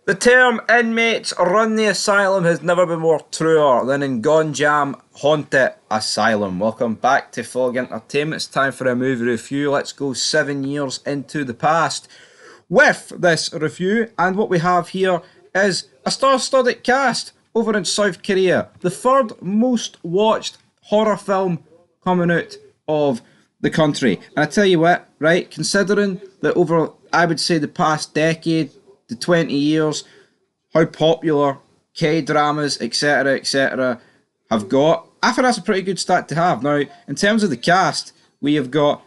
The term inmates run the asylum has never been more truer than in Gonjiam Haunted Asylum. Welcome back to Fog Entertainment. It's time for a movie review. Let's go 7 years into the past with this review. And what we have here is a star-studded cast over in South Korea. The third most watched horror film coming out of the country. And I tell you what, right, considering that over, I would say, the past decade, the 20 years, how popular K-dramas, etc., have got. I think that's a pretty good start to have. Now, in terms of the cast, we have got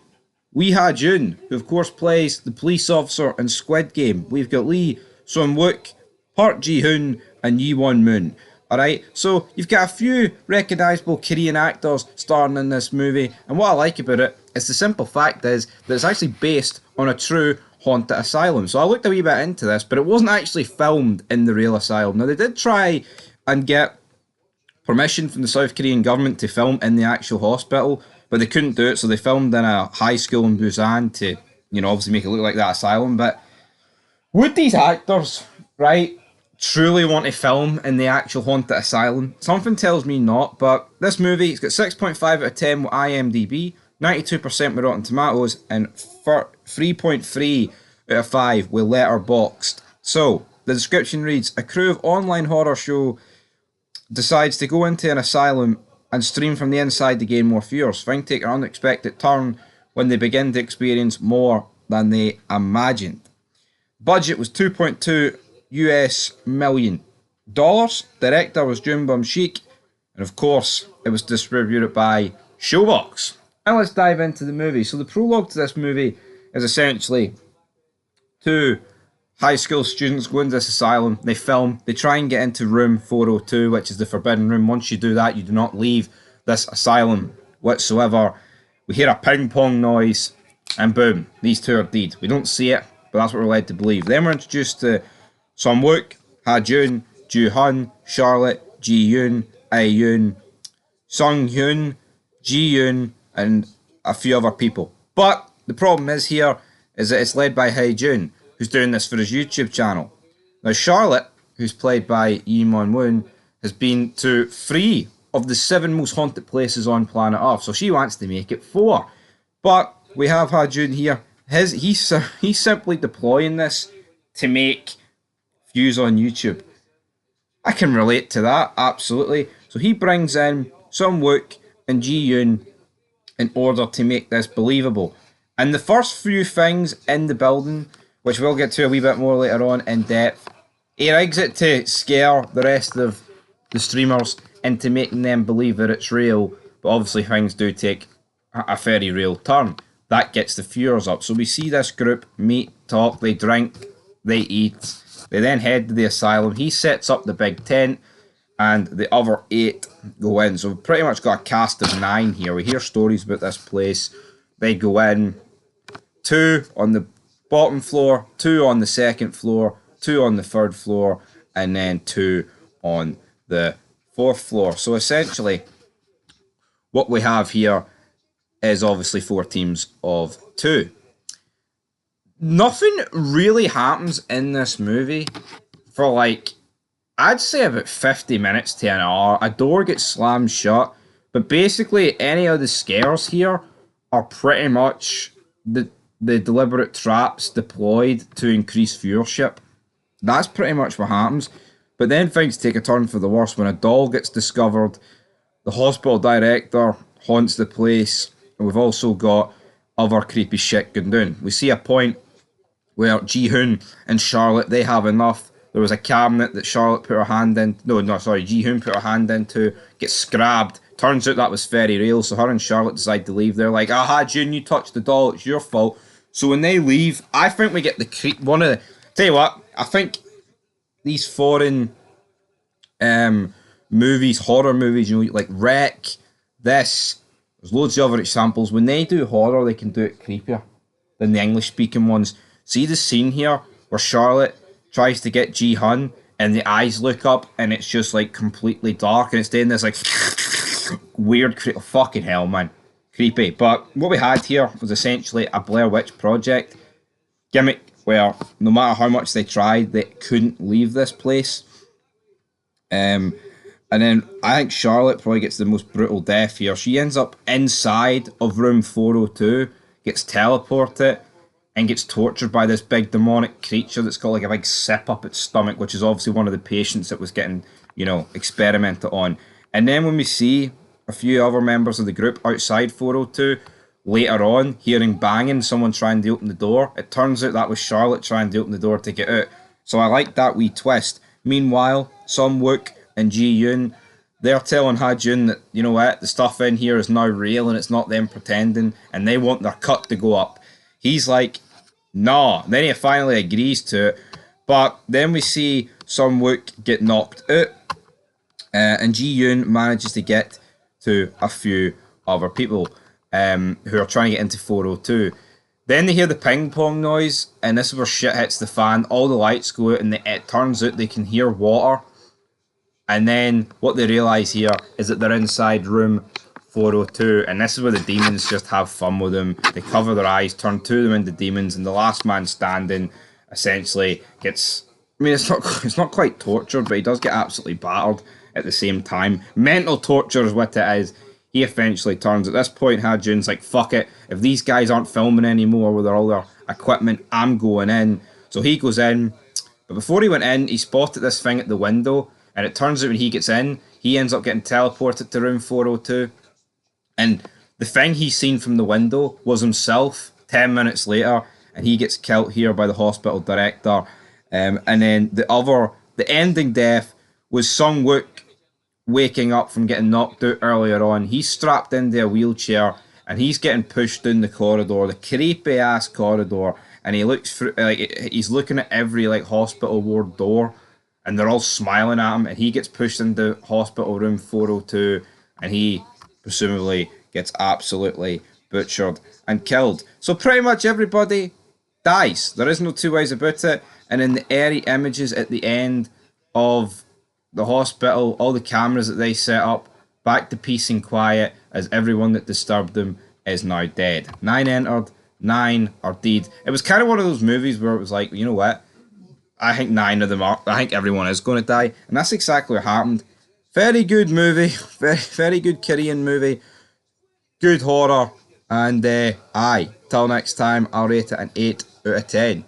Lee Ha-jun, who of course plays the police officer in Squid Game. We've got Lee Sun-wook, Park Ji-hoon, and Yi Won-moon. Alright, so you've got a few recognisable Korean actors starring in this movie, and what I like about it is the simple fact is that it's actually based on a true haunted asylum. So I looked a wee bit into this, but it wasn't actually filmed in the real asylum. Now, they did try and get permission from the South Korean government to film in the actual hospital, but they couldn't do it, so they filmed in a high school in Busan to, obviously make it look like that asylum. But would these actors, right, truly want to film in the actual haunted asylum? Something tells me not, but this movie, it's got 6.5 out of 10 with IMDb, 92% with Rotten Tomatoes, and 3.3 out of 5 with Letterboxd. So, the description reads, a crew of online horror show decides to go into an asylum and stream from the inside to gain more viewers. Things take an unexpected turn when they begin to experience more than they imagined. Budget was 2.2 US million dollars. Director was Junbum Sheik, and of course, it was distributed by Showbox. Now let's dive into the movie. So the prologue to this movie is essentially two high school students go into this asylum, they film, they try and get into room 402, which is the forbidden room. Once you do that, you do not leave this asylum whatsoever. We hear a ping pong noise, and boom, these two are dead. We don't see it, but that's what we're led to believe. Then we're introduced to Sun-wook, Ha-jun, Ju-hun, Charlotte, Ji-yoon, Ae-yoon, Sung-hyun, Ji-yoon, and a few other people. But the problem is here is that it's led by Ha-jun, who's doing this for his YouTube channel. Now Charlotte, who's played by Yi Won-moon, has been to 3 of the 7 most haunted places on planet Earth, so she wants to make it 4. But we have Ha-jun here. He's simply deploying this to make views on YouTube. I can relate to that, absolutely. So he brings in Sun-wook and Ji-yoon in order to make this believable. And the first few things in the building, which we'll get to a wee bit more later on in depth, he rigs it to scare the rest of the streamers into making them believe that it's real, but obviously things do take a very real turn. That gets the viewers up. So we see this group meet, talk, they drink, they eat, they then head to the asylum. He sets up the big tent, and the other 8 go in. So we've pretty much got a cast of 9 here. We hear stories about this place. They go in, 2 on the bottom floor, 2 on the second floor, 2 on the third floor, and then 2 on the 4th floor. So essentially, what we have here is obviously 4 teams of 2. Nothing really happens in this movie for I'd say about 50 minutes to an hour. A door gets slammed shut, but basically any of the scares here are pretty much the deliberate traps deployed to increase viewership. That's pretty much what happens. But then things take a turn for the worse when a doll gets discovered. The hospital director haunts the place, and we've also got other creepy shit going down. We see a point where Ji-hoon and Charlotte, they have enough. There was a cabinet that Charlotte put her hand in. Ji-hoon put her hand into, gets scrabbed. Turns out that was very real, so her and Charlotte decide to leave. They're like, aha, June, you touched the doll, it's your fault. So when they leave, I think we get the creep. Tell you what, I think these foreign movies, horror movies, like Wreck, there's loads of other examples. When they do horror, they can do it creepier than the English-speaking ones. See the scene here where Charlotte tries to get Ji-hun and the eyes look up and it's just completely dark and it's doing this weird, fucking hell, man. Creepy. But what we had here was essentially a Blair Witch Project gimmick where no matter how much they tried, they couldn't leave this place. And then I think Charlotte probably gets the most brutal death here. She ends up inside of room 402, gets teleported, and gets tortured by this big demonic creature that's got like a big sip up its stomach, which is obviously one of the patients that was getting, experimented on. And then when we see a few other members of the group outside 402, later on, hearing banging, someone trying to open the door, it turns out that was Charlotte trying to open the door to get out. So I like that wee twist. Meanwhile, Sun Wook and Ji Yoon, they're telling Ha Jun that, you know what, the stuff in here is now real and it's not them pretending, and they want their cut to go up. He's like, nah. Then he finally agrees to it. But then we see Sun Wook get knocked out, and Ji Yoon manages to get to a few other people who are trying to get into 402. Then they hear the ping pong noise, and this is where shit hits the fan. All the lights go out, and it turns out they can hear water. And then what they realise here is that they're inside room 402, and this is where the demons just have fun with them. They cover their eyes, turn two of them into demons, and the last man standing essentially gets... I mean, it's not quite tortured, but he does get absolutely battered at the same time. Mental torture is what it is. He eventually turns. At this point, Ha Jun's like, fuck it. If these guys aren't filming anymore with all their equipment, I'm going in. So he goes in. But before he went in, he spotted this thing at the window. And it turns out when he gets in, he ends up getting teleported to room 402. And the thing he's seen from the window was himself 10 minutes later. And he gets killed here by the hospital director. And then the ending death was Sun Wook waking up from getting knocked out earlier on. He's strapped into a wheelchair and he's getting pushed down the corridor, the creepy ass corridor, and he looks through, he's looking at every hospital ward door, and they're all smiling at him, and he gets pushed into hospital room 402, and he presumably gets absolutely butchered and killed. So pretty much everybody dies. There is no two ways about it. And in the airy images at the end of the hospital, all the cameras that they set up, back to peace and quiet, as everyone that disturbed them is now dead. 9 entered, 9 are dead. It was kind of one of those movies where it was like, you know what? I think 9 of them are. I think everyone is going to die. And that's exactly what happened. Very good movie. Very, very good Korean movie. Good horror. And aye, till next time, I'll rate it an 8 out of 10.